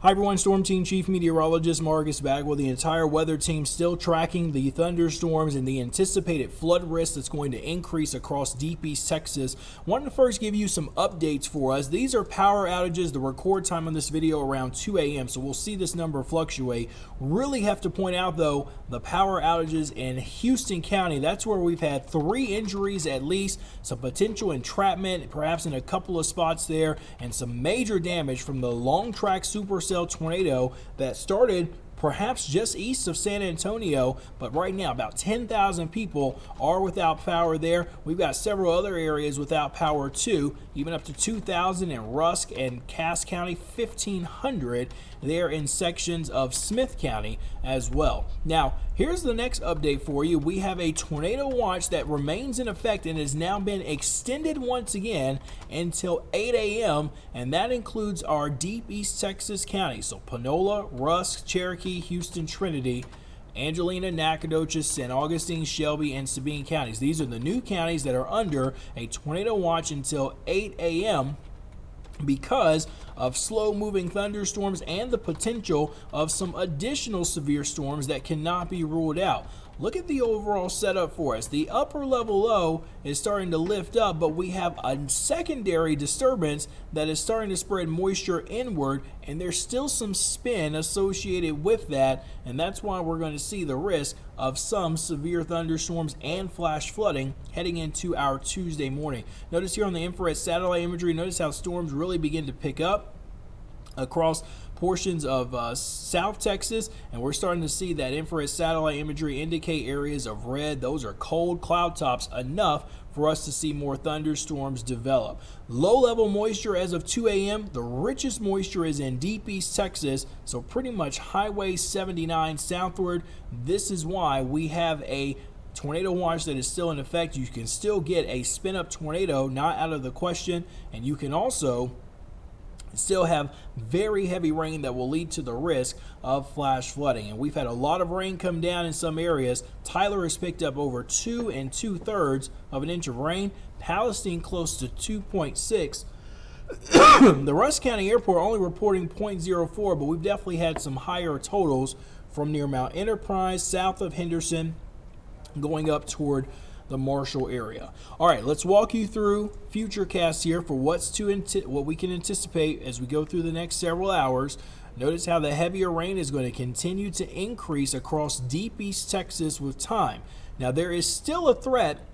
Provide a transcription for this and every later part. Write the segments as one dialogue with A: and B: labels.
A: Hi everyone, Storm Team Chief Meteorologist Marcus Bagwell. The entire weather team still tracking the thunderstorms and the anticipated flood risk that's going to increase across deep East Texas. Wanted to first give you some updates for us. These are power outages. The record time on this video around 2 a.m. so we'll see this number fluctuate. Really have to point out though, the power outages in Houston County, that's where we've had 3 injuries at least, some potential entrapment perhaps in a couple of spots there, and some major damage from the long track supercell tornado that started perhaps just east of San Antonio, but right now about 10,000 people are without power there. We've got several other areas without power too, even up to 2,000 in Rusk and Cass County, 1,500 there in sections of Smith County as well. Now, here's the next update for you. We have a tornado watch that remains in effect and has now been extended once again until 8 a.m., and that includes our deep East Texas counties, so Panola, Rusk, Cherokee, Houston, Trinity, Angelina, Nacogdoches, San Augustine, Shelby, and Sabine counties. These are the new counties that are under a tornado watch until 8 a.m. because of slow-moving thunderstorms and the potential of some additional severe storms that cannot be ruled out. Look at the overall setup for us. The upper level low is starting to lift up, but we have a secondary disturbance that is starting to spread moisture inward, and there's still some spin associated with that, and that's why we're going to see the risk of some severe thunderstorms and flash flooding heading into our Tuesday morning. Notice here on the infrared satellite imagery, notice how storms really begin to pick up across portions of South Texas, and we're starting to see that infrared satellite imagery indicate areas of red. Those are cold cloud tops enough for us to see more thunderstorms develop. Low-level moisture as of 2 a.m. The richest moisture is in deep East Texas, so pretty much Highway 79 southward. This is why we have a tornado watch that is still in effect. You can still get a spin-up tornado, not out of the question, and you can also still have very heavy rain that will lead to the risk of flash flooding. And we've had a lot of rain come down in some areas. Tyler has picked up over 2 2/3 of an inch of rain. Palestine close to 2.6. The Rusk County Airport only reporting 0.04, but we've definitely had some higher totals from near Mount Enterprise, south of Henderson, going up toward the Marshall area. All right, let's walk you through futurecast here for what we can anticipate as we go through the next several hours. Notice how the heavier rain is going to continue to increase across deep East Texas with time. Now, there is still a threat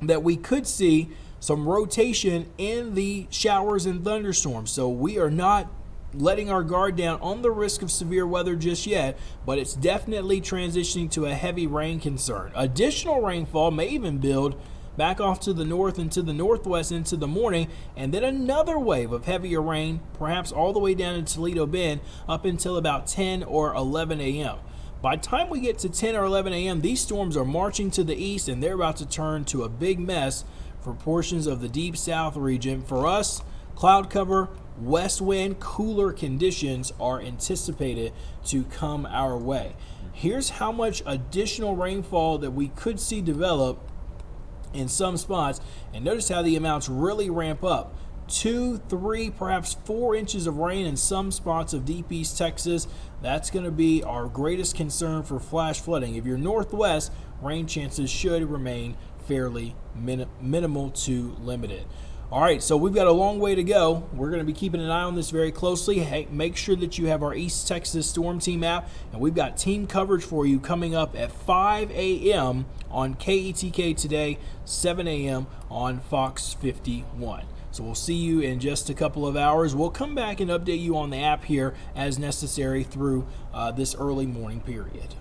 A: that we could see some rotation in the showers and thunderstorms, so we are not letting our guard down on the risk of severe weather just yet, but it's definitely transitioning to a heavy rain concern. Additional rainfall may even build back off to the north and to the northwest into the morning, and then another wave of heavier rain, perhaps all the way down in Toledo Bend up until about 10 or 11 a.m. By the time we get to 10 or 11 a.m., these storms are marching to the east, and they're about to turn to a big mess for portions of the deep south region. For us, cloud cover, west wind, cooler conditions are anticipated to come our way. Here's how much additional rainfall that we could see develop in some spots, and notice how the amounts really ramp up. 2, 3, perhaps 4 inches of rain in some spots of deep East Texas. That's going to be our greatest concern for flash flooding. If you're northwest, rain chances should remain fairly minimal to limited. All right, so we've got a long way to go. We're going to be keeping an eye on this very closely. Hey, make sure that you have our East Texas Storm Team app, and we've got team coverage for you coming up at 5 a.m. on KETK today, 7 a.m. on Fox 51. So we'll see you in just a couple of hours. We'll come back and update you on the app here as necessary through this early morning period.